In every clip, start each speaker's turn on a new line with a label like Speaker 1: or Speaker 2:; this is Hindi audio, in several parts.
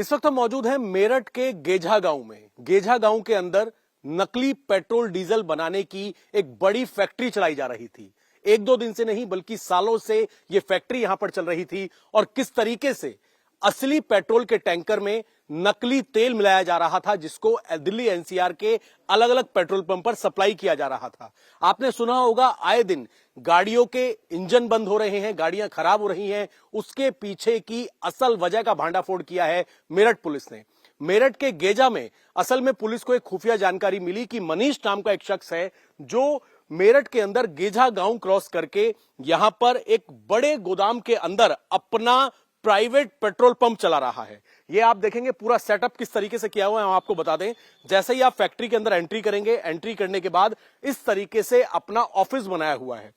Speaker 1: इस वक्त हम मौजूद हैं मेरठ के गेझा गांव में। गेझा गांव के अंदर नकली पेट्रोल डीजल बनाने की एक बड़ी फैक्ट्री चलाई जा रही थी। एक दो दिन से नहीं बल्कि सालों से यह फैक्ट्री यहां पर चल रही थी और किस तरीके से असली पेट्रोल के टैंकर में नकली तेल मिलाया जा रहा था, जिसको दिल्ली एनसीआर के अलग अलग पेट्रोल पंप पर सप्लाई किया जा रहा था। आपने सुना होगा आए दिन गाड़ियों के इंजन बंद हो रहे हैं, गाड़ियां खराब हो रही हैं। उसके पीछे की असल वजह का भांडाफोड़ किया है मेरठ पुलिस ने। मेरठ के गेजा में असल में पुलिस को एक खुफिया जानकारी मिली कि मनीष नाम का एक शख्स है जो मेरठ के अंदर गेझा गांव क्रॉस करके यहां पर एक बड़े गोदाम के अंदर अपना प्राइवेट पेट्रोल पंप चला रहा है। ये आप देखेंगे पूरा सेटअप किस तरीके से किया हुआ है। हम आपको बता दें, जैसे ही आप फैक्ट्री के अंदर एंट्री करेंगे, एंट्री करने के बाद इस तरीके से अपना ऑफिस बनाया हुआ है।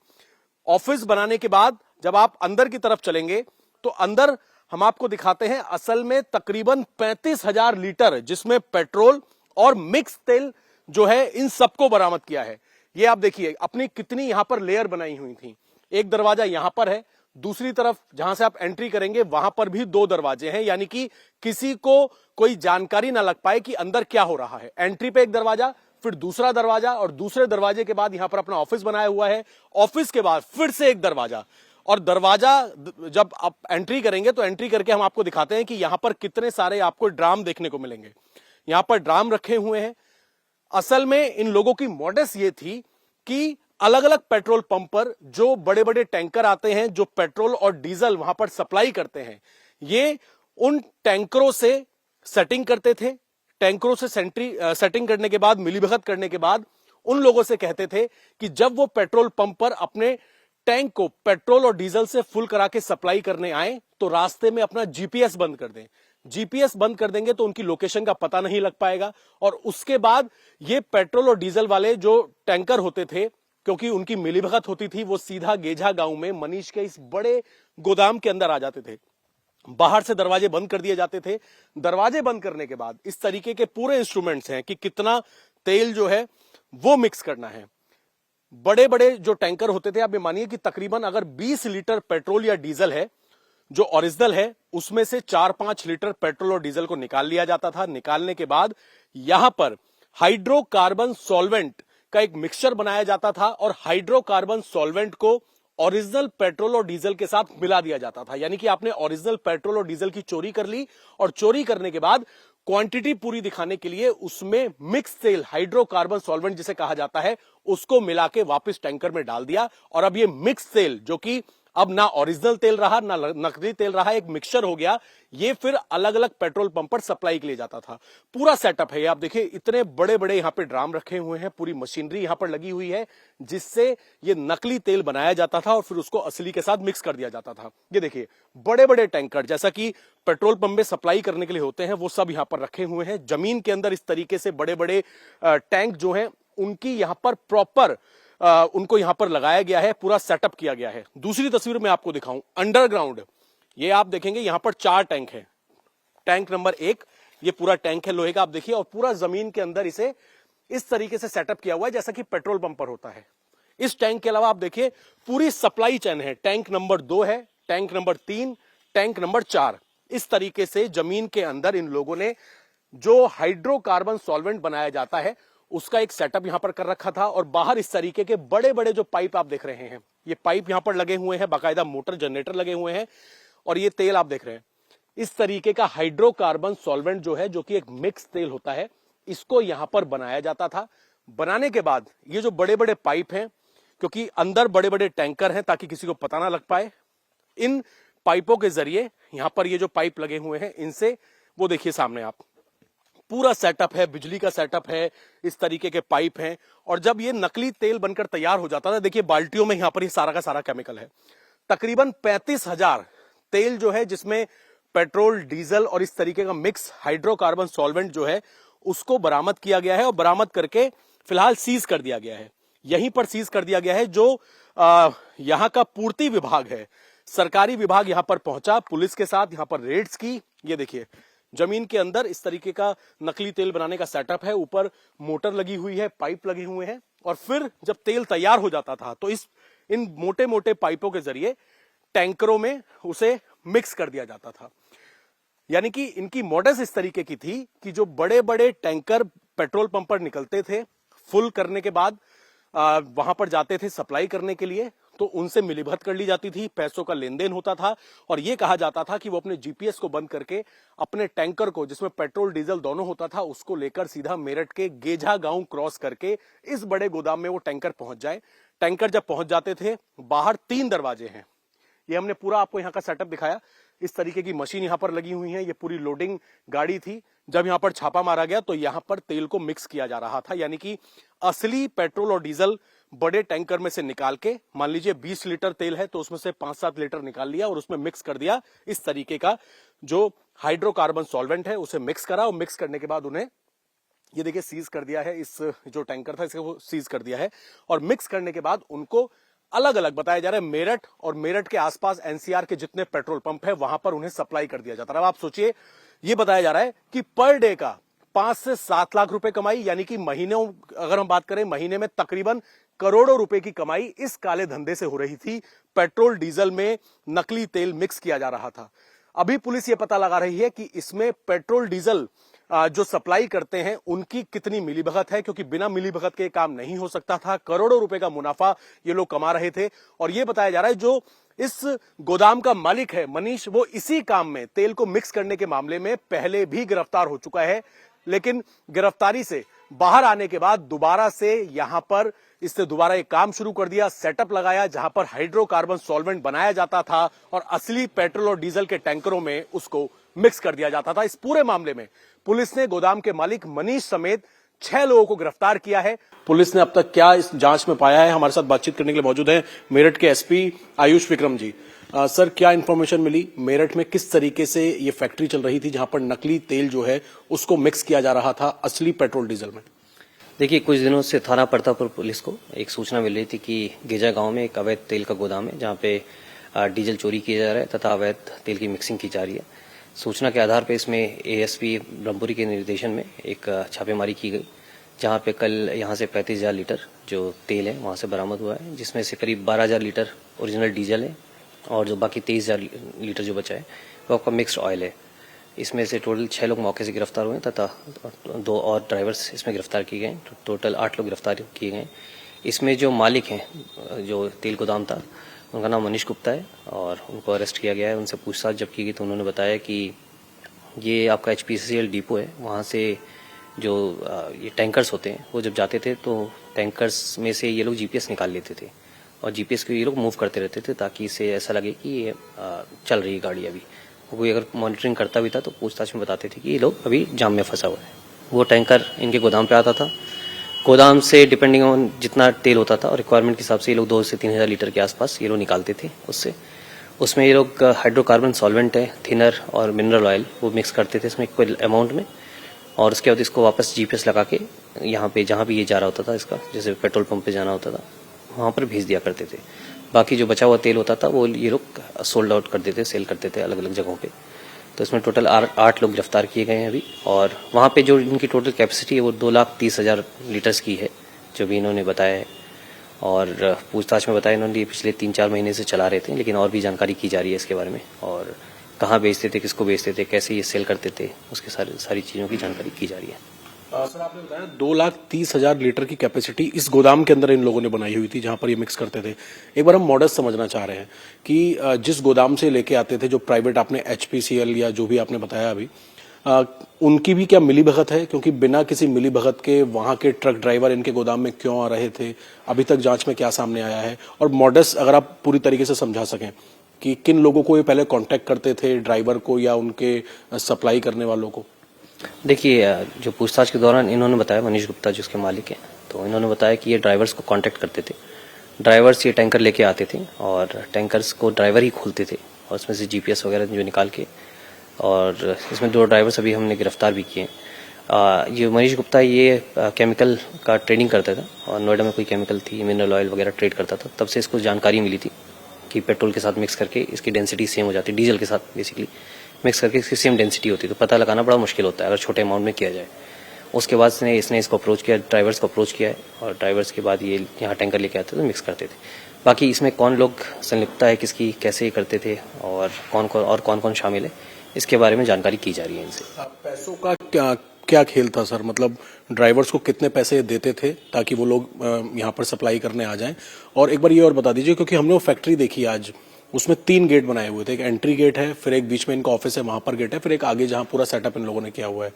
Speaker 1: ऑफिस बनाने के बाद जब आप अंदर की तरफ चलेंगे तो अंदर हम आपको दिखाते हैं असल में तकरीबन 35,000 लीटर जिसमें पेट्रोल और मिक्स तेल जो है इन सबको बरामद किया है। ये आप देखिए अपनी कितनी यहां पर लेयर बनाई हुई थी। एक दरवाजा यहां पर है, दूसरी तरफ जहां से आप एंट्री करेंगे वहां पर भी दो दरवाजे हैं, यानी कि किसी को कोई जानकारी ना लग पाए कि अंदर क्या हो रहा है। एंट्री पे एक दरवाजा, फिर दूसरा दरवाजा और दूसरे दरवाजे के बाद यहां पर अपना ऑफिस बनाया हुआ है। ऑफिस के बाद फिर से एक दरवाजा, और दरवाजा जब आप एंट्री करेंगे तो एंट्री करके हम आपको दिखाते हैं कि यहां पर कितने सारे आपको ड्राम देखने को मिलेंगे। यहां पर ड्राम रखे हुए हैं। असल में इन लोगों की मॉडस ये थी कि अलग अलग पेट्रोल पंप पर जो बड़े बड़े टैंकर आते हैं जो पेट्रोल और डीजल वहां पर सप्लाई करते हैं, ये उन टैंकरों से सेटिंग करते थे। टैंकरों से सेटिंग करने के बाद, मिलीभगत करने के बाद उन लोगों से कहते थे कि जब वो पेट्रोल पंप पर अपने टैंक को पेट्रोल और डीजल से फुल करा के सप्लाई करने आए तो रास्ते में अपना जीपीएस बंद कर दें। जीपीएस बंद कर देंगे तो उनकी लोकेशन का पता नहीं लग पाएगा और उसके बाद ये पेट्रोल और डीजल वाले जो टैंकर होते थे, क्योंकि उनकी मिलीभगत होती थी, वो सीधा गेझा गांव में मनीष के इस बड़े गोदाम के अंदर आ जाते थे। बाहर से दरवाजे बंद कर दिए जाते थे। दरवाजे बंद करने के बाद इस तरीके के पूरे इंस्ट्रूमेंट्स हैं कि कितना तेल जो है वो मिक्स करना है। बड़े बड़े जो टैंकर होते थे, आप ये मानिए कि तकरीबन अगर 20 लीटर पेट्रोल या डीजल है जो ओरिजिनल है, उसमें से 4-5 लीटर पेट्रोल और डीजल को निकाल लिया जाता था। निकालने के बाद यहां पर हाइड्रोकार्बन सॉल्वेंट का एक मिक्सचर बनाया जाता था और हाइड्रोकार्बन सॉल्वेंट को ओरिजिनल पेट्रोल और डीजल के साथ मिला दिया जाता था। यानी कि आपने ओरिजिनल पेट्रोल और डीजल की चोरी कर ली और चोरी करने के बाद क्वांटिटी पूरी दिखाने के लिए उसमें मिक्स तेल, हाइड्रोकार्बन सॉल्वेंट जिसे कहा जाता है, उसको मिला के वापस टैंकर में डाल दिया। और अब ये मिक्स तेल, जो कि अब ना ओरिजिनल तेल रहा ना नकली तेल रहा, एक मिक्सचर हो गया, ये फिर अलग अलग पेट्रोल पंप पर सप्लाई के लिए जाता था। पूरा सेटअप है ये आप देखिए, इतने बड़े बड़े यहां पे ड्राम रखे हुए हैं, पूरी मशीनरी यहां पर लगी हुई है जिससे ये नकली तेल बनाया जाता था और फिर उसको असली के साथ मिक्स कर दिया जाता था। ये देखिए बड़े बड़े टैंकर जैसा कि पेट्रोल पंप में सप्लाई करने के लिए होते हैं, वो सब यहां पर रखे हुए हैं। जमीन के अंदर इस तरीके से बड़े बड़े टैंक जो हैं उनकी यहां पर प्रॉपर उनको यहां पर लगाया गया है, पूरा सेटअप किया गया है। दूसरी तस्वीर में आपको दिखाऊं अंडरग्राउंड, ये आप देखेंगे यहां पर 4 टैंक हैं। टैंक नंबर 1 ये पूरा टैंक है लोहे का, आप देखिए, और पूरा जमीन के अंदर इसे इस तरीके से सेटअप किया हुआ है जैसा कि पेट्रोल पंप पर होता है। इस टैंक के अलावा आप देखिए पूरी सप्लाई चेन है। टैंक नंबर 2 है, टैंक नंबर 3, टैंक नंबर 4। इस तरीके से जमीन के अंदर इन लोगों ने जो हाइड्रोकार्बन सॉल्वेंट बनाया जाता है उसका एक सेटअप यहां पर कर रखा था। और बाहर इस तरीके के बड़े बड़े जो पाइप आप देख रहे हैं, ये पाइप यहां पर लगे हुए हैं, बाकायदा मोटर जनरेटर लगे हुए हैं, और ये तेल आप देख रहे हैं, इस तरीके का हाइड्रोकार्बन सॉल्वेंट जो है, जो कि एक मिक्स तेल होता है, इसको यहां पर बनाया जाता था। बनाने के बाद ये जो बड़े बड़े पाइप हैं, क्योंकि अंदर बड़े बड़े टैंकर हैं ताकि किसी को पता ना लग पाए, इन पाइपों के जरिए यहां पर ये जो पाइप लगे हुए हैं इनसे, वो देखिए सामने आप, पूरा सेटअप है, बिजली का सेटअप है, इस तरीके के पाइप हैं। और जब ये नकली तेल बनकर तैयार हो जाता था, देखिए बाल्टियों में यहां पर ये सारा का सारा केमिकल है। तकरीबन 35,000 तेल जो है जिसमें पेट्रोल, डीजल और इस तरीके का मिक्स हाइड्रोकार्बन सॉल्वेंट जो है उसको बरामद किया गया है और बरामद करके फिलहाल सीज कर दिया गया है। यहीं पर सीज कर दिया गया है। जो यहां का पूर्ति विभाग है, सरकारी विभाग यहां पर पहुंचा पुलिस के साथ, यहां पर रेड्स की। ये देखिए जमीन के अंदर इस तरीके का नकली तेल बनाने का सेटअप है, ऊपर मोटर लगी हुई है, पाइप लगे हुए हैं, और फिर जब तेल तैयार हो जाता था तो इन मोटे मोटे पाइपों के जरिए टैंकरों में उसे मिक्स कर दिया जाता था। यानी कि इनकी मॉडस इस तरीके की थी कि जो बड़े बड़े टैंकर पेट्रोल पंप पर निकलते थे, फुल करने के बाद वहां पर जाते थे सप्लाई करने के लिए, तो उनसे मिलीभगत कर ली जाती थी, पैसों का लेन देन होता था और यह कहा जाता था कि वो अपने जीपीएस को बंद करके अपने टैंकर को, जिसमें पेट्रोल डीजल दोनों होता था, उसको लेकर सीधा मेरठ के गेझा गांव क्रॉस करके इस बड़े गोदाम में वो टैंकर पहुंच जाए। टैंकर जब पहुंच जाते थे, बाहर 3 दरवाजे हैं, ये हमने पूरा आपको यहाँ का सेटअप दिखाया। इस तरीके की मशीन यहाँ पर लगी हुई है, ये पूरी लोडिंग गाड़ी थी। जब यहाँ पर छापा मारा गया तो यहाँ पर तेल को मिक्स किया जा रहा था, यानी कि असली पेट्रोल और डीजल बड़े टैंकर में से निकाल के, मान लीजिए 20 लीटर तेल है तो उसमें से 5-7 लीटर निकाल लिया और उसमें मिक्स कर दिया। इस तरीके का जो हाइड्रोकार्बन सॉल्वेंट है उसे मिक्स करा और मिक्स करने के बाद उन्हें ये देखिए सीज कर दिया है। इस जो टैंकर था इसको सीज कर दिया है और मिक्स करने के बाद उनको अलग अलग बताया जा रहा है, मेरठ और मेरठ के आसपास एनसीआर के जितने पेट्रोल पंप है वहां पर उन्हें सप्लाई कर दिया जाता है। अब आप सोचिए, ये बताया जा रहा है कि पर डे का 5 से 7 लाख रुपए कमाई, यानी कि महीनों, अगर हम बात करें महीने में तकरीबन करोड़ों रुपए की कमाई इस काले धंधे से हो रही थी। पेट्रोल डीजल में नकली तेल मिक्स किया जा रहा था। अभी पुलिस ये पता लगा रही है कि इसमें पेट्रोल डीजल जो सप्लाई करते हैं उनकी कितनी मिलीभगत है, क्योंकि बिना मिलीभगत के काम नहीं हो सकता था। करोड़ों रुपए का मुनाफा ये लोग कमा रहे थे और ये बताया जा रहा है जो इस गोदाम का मालिक है मनीष, वो इसी काम में, तेल को मिक्स करने के मामले में पहले भी गिरफ्तार हो चुका है, लेकिन गिरफ्तारी से बाहर आने के बाद दोबारा से यहां पर इससे दोबारा एक काम शुरू कर दिया, सेटअप लगाया जहां पर हाइड्रोकार्बन सॉल्वेंट बनाया जाता था और असली पेट्रोल और डीजल के टैंकरों में उसको मिक्स कर दिया जाता था। इस पूरे मामले में पुलिस ने गोदाम के मालिक मनीष समेत 6 लोगों को गिरफ्तार किया है। पुलिस ने अब तक क्या इस जांच में पाया है, हमारे साथ बातचीत करने के लिए मौजूद है मेरठ के एसपी आयुष विक्रम जी। सर, क्या इंफॉर्मेशन मिली, मेरठ में किस तरीके से ये फैक्ट्री चल रही थी जहां पर नकली तेल जो है उसको मिक्स किया जा रहा था असली पेट्रोल डीजल में?
Speaker 2: देखिए, कुछ दिनों से थाना प्रतापपुर पुलिस को एक सूचना मिल रही थी कि गेजा गांव में एक अवैध तेल का गोदाम है जहां पे डीजल चोरी किया जा रहा है तथा अवैध तेल की मिक्सिंग की जा रही है। सूचना के आधार पर इसमें एएसपी ब्रह्मपुरी के निर्देशन में एक छापेमारी की गई, जहां पे कल यहां से 35,000 लीटर जो तेल है वहां से बरामद हुआ है, जिसमें से करीब 12,000 लीटर ओरिजिनल डीजल है और जो बाकी 23,000 लीटर जो बचा है वो आपका मिक्स्ड ऑयल है। इसमें से टोटल 6 लोग मौके से गिरफ्तार हुए तथा 2 और ड्राइवर्स इसमें गिरफ्तार किए गए। तो टोटल 8 लोग गिरफ्तार किए गए। इसमें जो मालिक हैं, जो तेल गोदाम था, उनका नाम मनीष गुप्ता है और उनको अरेस्ट किया गया है। उनसे पूछताछ जब की गई तो उन्होंने बताया कि ये आपका HPCL डिपो है, वहाँ से जो ये टैंकर्स होते हैं वो जब जाते थे तो टैंकर्स में से ये लोग GPS निकाल लेते थे और GPS को ये लोग मूव करते रहते थे ताकि इसे ऐसा लगे कि ये चल रही गाड़ी। अभी कोई अगर मॉनिटरिंग करता भी था तो पूछताछ में बताते थे कि ये लोग अभी जाम में फंसा हुआ है। वो टैंकर इनके गोदाम पे आता था। गोदाम से डिपेंडिंग ऑन जितना तेल होता था और रिक्वायरमेंट के हिसाब से ये लोग 2 से 3,000 लीटर के आसपास ये लोग निकालते थे उससे। उसमें ये लोग हाइड्रोकार्बन सॉल्वेंट है, थिनर और मिनरल ऑयल वो मिक्स करते थे इसमें इक्वल अमाउंट में और उसके बाद इसको वापस GPS लगा के यहाँ पे जहाँ भी ये जा रहा होता था, इसका जैसे पेट्रोल पंप पे जाना होता था वहाँ पर भेज दिया करते थे। बाकी जो बचा हुआ तेल होता था वो ये लोग सोल्ड आउट कर देते, सेल करते थे अलग अलग जगहों पे। तो इसमें टोटल 8 लोग गिरफ्तार किए गए हैं अभी और वहाँ पे जो इनकी टोटल कैपेसिटी है वो 2,30,000 लीटर्स की है जो भी इन्होंने बताया है। और पूछताछ में बताया इन्होंने ये पिछले 3-4 महीने से चला रहे थे, लेकिन और भी जानकारी की जा रही है इसके बारे में और कहाँ बेचते थे, किसको बेचते थे, कैसे ये सेल करते थे, उसके सारी चीज़ों की जानकारी की जा रही है।
Speaker 1: सर, आपने बताया 2,30,000 लीटर की कैपेसिटी इस गोदाम के अंदर इन लोगों ने बनाई हुई थी जहां पर ये मिक्स करते थे। एक बार हम मॉडल समझना चाह रहे हैं कि जिस गोदाम से लेके आते थे, जो प्राइवेट आपने HPCL या जो भी आपने बताया अभी, उनकी भी क्या मिलीभगत है? क्योंकि बिना किसी मिलीभगत के वहां के ट्रक ड्राइवर इनके गोदाम में क्यों आ रहे थे, अभी तक जांच में क्या सामने आया है? और मॉडस अगर आप पूरी तरीके से समझा सकें कि किन लोगों को ये पहले कांटेक्ट करते थे, ड्राइवर को या उनके सप्लाई करने वालों को?
Speaker 2: देखिए, जो पूछताछ के दौरान इन्होंने बताया, मनीष गुप्ता जो उसके मालिक हैं, तो इन्होंने बताया कि ये ड्राइवर्स को कांटेक्ट करते थे। ड्राइवर्स ये टैंकर लेके आते थे और टैंकर्स को ड्राइवर ही खोलते थे और उसमें से GPS वगैरह जो निकाल के, और इसमें 2 ड्राइवर्स अभी हमने गिरफ्तार भी किए। ये मनीष गुप्ता ये केमिकल का ट्रेडिंग करता था और नोएडा में कोई केमिकल थी, मिनरल ऑयल वगैरह ट्रेड करता था। तब से इसको जानकारी मिली थी कि पेट्रोल के साथ मिक्स करके इसकी डेंसिटी सेम हो जाती है, डीजल के साथ बेसिकली मिक्स करके इसकी सेम डेंसिटी होती है, तो पता लगाना बड़ा मुश्किल होता है अगर छोटे अमाउंट में किया जाए। उसके बाद इसने इसको अप्रोच किया, ड्राइवर्स को अप्रोच किया है और ड्राइवर्स के बाद ये यहाँ टैंकर लेके आते थे तो मिक्स करते थे। बाकी इसमें कौन लोग संलिप्तता है, किसकी कैसे करते थे और कौन कौन शामिल है, इसके बारे में जानकारी की जा रही है इनसे।
Speaker 1: पैसों का क्या क्या खेल था सर? मतलब ड्राइवर्स को कितने पैसे देते थे ताकि वो लोग यहाँ पर सप्लाई करने आ जाएं? और एक बार ये और बता दीजिए, क्योंकि हमने वो फैक्ट्री देखी आज, उसमें 3 गेट बनाए हुए थे। एक एंट्री गेट है, फिर एक बीच में इनका ऑफिस है, वहां पर गेट है, फिर एक आगे जहां पूरा सेटअप इन लोगों ने किया हुआ है।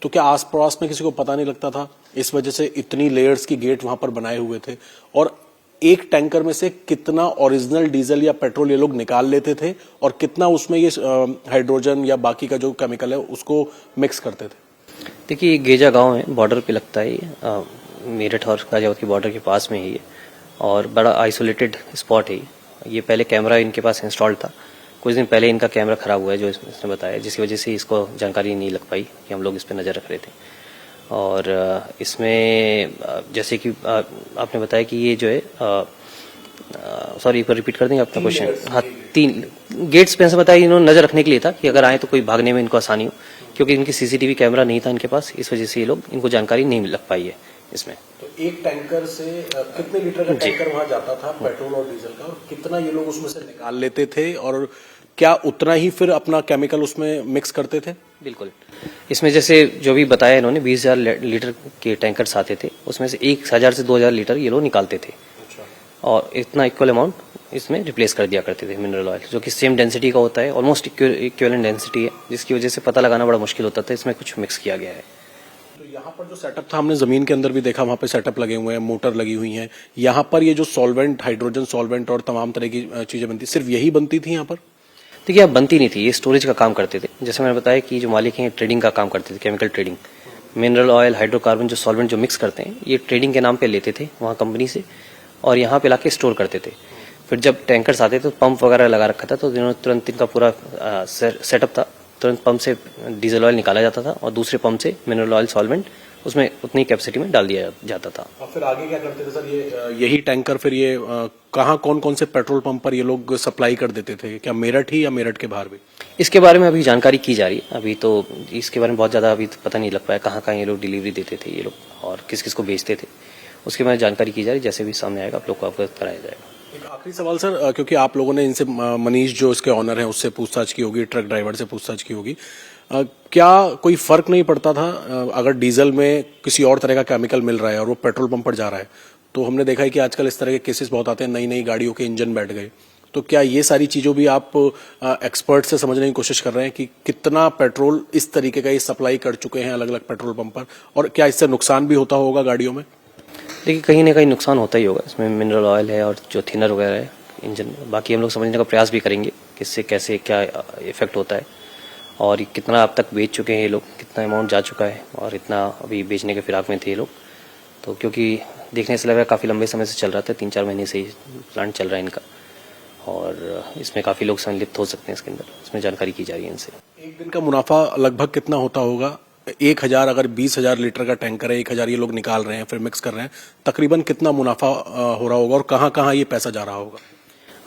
Speaker 1: तो क्या आस पड़ोस में किसी को पता नहीं लगता था? इस वजह से इतनी लेयर्स की गेट वहां पर बनाए हुए थे। और एक टैंकर में से कितना ओरिजिनल डीजल या पेट्रोल ये लोग निकाल लेते थे और कितना उसमें ये हाइड्रोजन या बाकी का जो केमिकल है उसको मिक्स करते थे?
Speaker 2: देखिए, गेजा गांव है, बॉर्डर पे लगता है ये, मेरठ और गाजियाबाद की बॉर्डर के पास में ही है और बड़ा आइसोलेटेड स्पॉट है ये। पहले कैमरा इनके पास इंस्टॉल था, कुछ दिन पहले इनका कैमरा खराब हुआ है जो इसने बताया, जिसकी वजह से इसको जानकारी नहीं लग पाई कि हम लोग इस पर नज़र रख रहे थे। और इसमें जैसे कि आपने बताया कि ये जो है, सॉरी एक बार रिपीट कर देंगे आपका क्वेश्चन? हाँ, 3 गेट्स पे ऐसा बताया इन्होंने नजर रखने के लिए था कि अगर आए तो कोई भागने में इनको आसानी हो, क्योंकि इनकी सीसीटीवी कैमरा नहीं था इनके पास, इस वजह से ये लोग, इनको जानकारी नहीं लग पाई है इसमें।
Speaker 1: तो एक टैंकर से कितने लीटर का टैंकर वहां जाता था पेट्रोल और डीजल का, और कितना ये लोग उसमें से निकाल लेते थे, और क्या उतना ही फिर अपना केमिकल उसमें मिक्स करते थे?
Speaker 2: बिल्कुल, इसमें जैसे जो भी बताया इन्होंने 20,000 लीटर के टैंकर्स आते थे, उसमें से 1,000 से 2,000 लीटर ये लोग निकालते थे।
Speaker 1: अच्छा।
Speaker 2: और इतना इक्वल अमाउंट इसमें रिप्लेस कर दिया करते थे मिनरल ऑयल, जो कि सेम डेंसिटी का होता है, ऑलमोस्ट इक्विवेलेंट डेंसिटी है, जिसकी वजह से पता लगाना बड़ा मुश्किल होता था इसमें कुछ मिक्स किया गया है।
Speaker 1: तो यहाँ पर जो सेटअप था, हमने जमीन के अंदर भी देखा, वहां पे सेटअप लगे हुए हैं, मोटर लगी हुई हैं। यहाँ पर ये जो सॉल्वेंट, हाइड्रोजन सॉल्वेंट और तमाम तरह की चीजें बनती, सिर्फ यही बनती थी यहाँ पर?
Speaker 2: देखिए, अब बनती नहीं थी, ये स्टोरेज का काम करते थे। जैसे मैंने बताया कि जो मालिक हैं ट्रेडिंग का काम करते थे, chemical trading, mineral oil, hydrocarbon जो सॉल्वेंट जो मिक्स करते हैं, ये ट्रेडिंग के नाम पे लेते थे वहाँ कंपनी से और यहाँ पे लाके स्टोर करते थे। फिर जब टैंकर्स आते थे तो पंप वगैरह लगा रखा था, तो इन्होंने तुरंत इनका पूरा सेटअप था, तुरंत पंप से डीजल ऑयल निकाला जाता था और दूसरे पंप से मिनरल ऑयल सॉल्वेंट उसमें उतनी कैपेसिटी में डाल दिया जाता था।
Speaker 1: और फिर आगे क्या करते थे सर? यही टैंकर फिर ये कहाँ, कौन कौन से पेट्रोल पंप पर ये लोग सप्लाई कर देते थे? क्या मेरठ ही या मेरठ के बाहर भी?
Speaker 2: इसके बारे में अभी जानकारी की जा रही है, अभी तो इसके बारे में बहुत ज़्यादा अभी तो पता नहीं लग पाया कहाँ कहाँ ये लोग डिलीवरी देते थे ये लोग और किस किस को बेचते थे, उसके बारे में जानकारी की जा रही है। जैसे भी सामने आएगा आप लोग को अवगत कराया जाएगा।
Speaker 1: एक आखिरी सवाल सर, क्योंकि आप लोगों ने इनसे, मनीष जो इसके ऑनर हैं उससे पूछताछ की होगी, ट्रक ड्राइवर से पूछताछ की होगी, क्या कोई फर्क नहीं पड़ता था अगर डीजल में किसी और तरह का केमिकल मिल रहा है और वो पेट्रोल पंप पर जा रहा है? तो हमने देखा है कि आजकल इस तरह के केसेस बहुत आते हैं, नई नई गाड़ियों के इंजन बैठ गए। तो क्या ये सारी चीजों भी आप एक्सपर्ट से समझने की कोशिश कर रहे हैं कि कितना पेट्रोल इस तरीके का ये सप्लाई कर चुके हैं अलग अलग पेट्रोल पंप पर, और क्या इससे नुकसान भी होता होगा गाड़ियों में?
Speaker 2: देखिए, कहीं ना कहीं नुकसान होता ही होगा, इसमें मिनरल ऑयल है और जो थिनर वगैरह है इंजन, बाकी हम लोग समझने का प्रयास भी करेंगे कि इससे कैसे क्या इफेक्ट होता है और कितना अब तक बेच चुके हैं ये लोग, कितना अमाउंट जा चुका है और इतना अभी बेचने के फिराक में थे ये लोग। तो क्योंकि देखने से लग रहा है काफ़ी लंबे समय से चल रहा था, 3-4 महीने से ही प्लांट चल रहा है इनका और इसमें काफ़ी लोग संलिप्त हो सकते हैं इसके अंदर, इसमें जानकारी की जा रही है इनसे।
Speaker 1: एक दिन का मुनाफा लगभग कितना होता होगा? 1,000 अगर 20,000 लीटर का टैंकर है, 1,000 ये लोग निकाल रहे हैं फिर मिक्स कर रहे हैं, तकरीबन कितना मुनाफा हो रहा होगा और कहाँ कहाँ ये पैसा जा रहा होगा?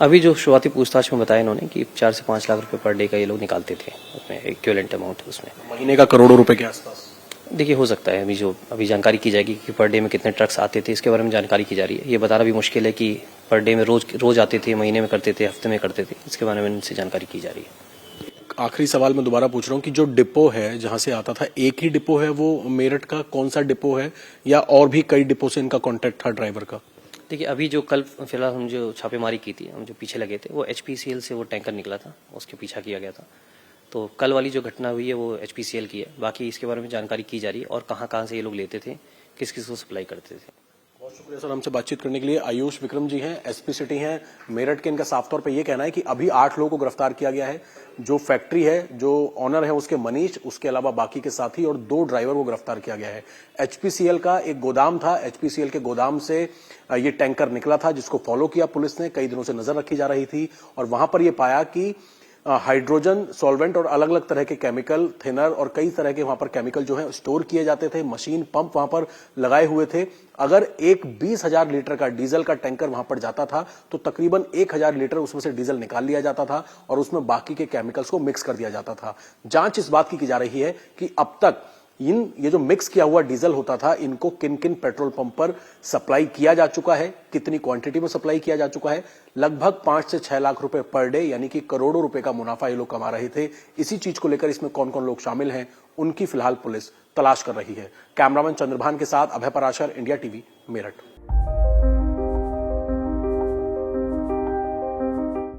Speaker 2: अभी जो शुरुआती पूछताछ में बताया इन्होंने कि 4 से 5 लाख रुपए पर डे का ये लोग निकालते थे, उसमें इक्विवेलेंट अमाउंट उसमें।
Speaker 1: महीने का करोड़ों रुपए के आसपास?
Speaker 2: देखिए, हो सकता है, अभी जानकारी की जाएगी कि पर डे में कितने ट्रक्स आते थे, इसके बारे में जानकारी की जा रही है। ये बताना भी मुश्किल है कि पर डे में रोज आते थे, महीने में करते थे, हफ्ते में करते थे, इसके बारे में इनसे जानकारी की जा रही है।
Speaker 1: आखिरी सवाल मैं दोबारा पूछ रहा हूँ कि जो डिपो है जहां से आता था, एक ही डिपो है वो मेरठ का? कौन सा डिपो है या और भी कई डिपो से इनका कॉन्टेक्ट था ड्राइवर का?
Speaker 2: देखिए, अभी जो कल फिलहाल हम जो छापेमारी की थी, हम जो पीछे लगे थे, वो HPCL से वो टैंकर निकला था, उसके पीछा किया गया था। तो कल वाली जो घटना हुई है वो HPCL की है, बाकी इसके बारे में जानकारी की जा रही है और कहाँ कहाँ से ये लोग लेते थे, किस किस को सप्लाई करते थे।
Speaker 1: बहुत शुक्रिया सर हमसे बातचीत करने के लिए। आयुष विक्रम जी हैं, SP सिटी हैं मेरठ के। इनका साफ तौर पे ये कहना है कि अभी 8 लोगों को गिरफ्तार किया गया है। जो फैक्ट्री है, जो ऑनर है उसके मनीष, उसके अलावा बाकी के साथी और 2 ड्राइवर को गिरफ्तार किया गया है। HPCL का एक गोदाम था, HPCL के गोदाम से ये टैंकर निकला था जिसको फॉलो किया पुलिस ने, कई दिनों से नजर रखी जा रही थी और वहां पर यह पाया कि हाइड्रोजन सॉल्वेंट और अलग अलग तरह के केमिकल, थिनर और कई तरह के वहां पर केमिकल जो है स्टोर किए जाते थे। मशीन पंप वहां पर लगाए हुए थे। अगर एक 20,000 लीटर का डीजल का टैंकर वहां पर जाता था तो तकरीबन 1,000 लीटर उसमें से डीजल निकाल लिया जाता था और उसमें बाकी के केमिकल्स को मिक्स कर दिया जाता था। जांच इस बात की जा रही है कि अब तक ये जो मिक्स किया हुआ डीजल होता था, इनको किन किन पेट्रोल पंप पर सप्लाई किया जा चुका है, कितनी क्वांटिटी में सप्लाई किया जा चुका है। लगभग 5 से 6 लाख रुपए पर डे, यानी कि करोड़ों रुपए का मुनाफा ये लोग कमा रहे थे। इसी चीज को लेकर इसमें कौन कौन लोग शामिल हैं, उनकी फिलहाल पुलिस तलाश कर रही है। कैमरामैन चंद्रभान के साथ अभय पराशर, इंडिया टीवी, मेरठ।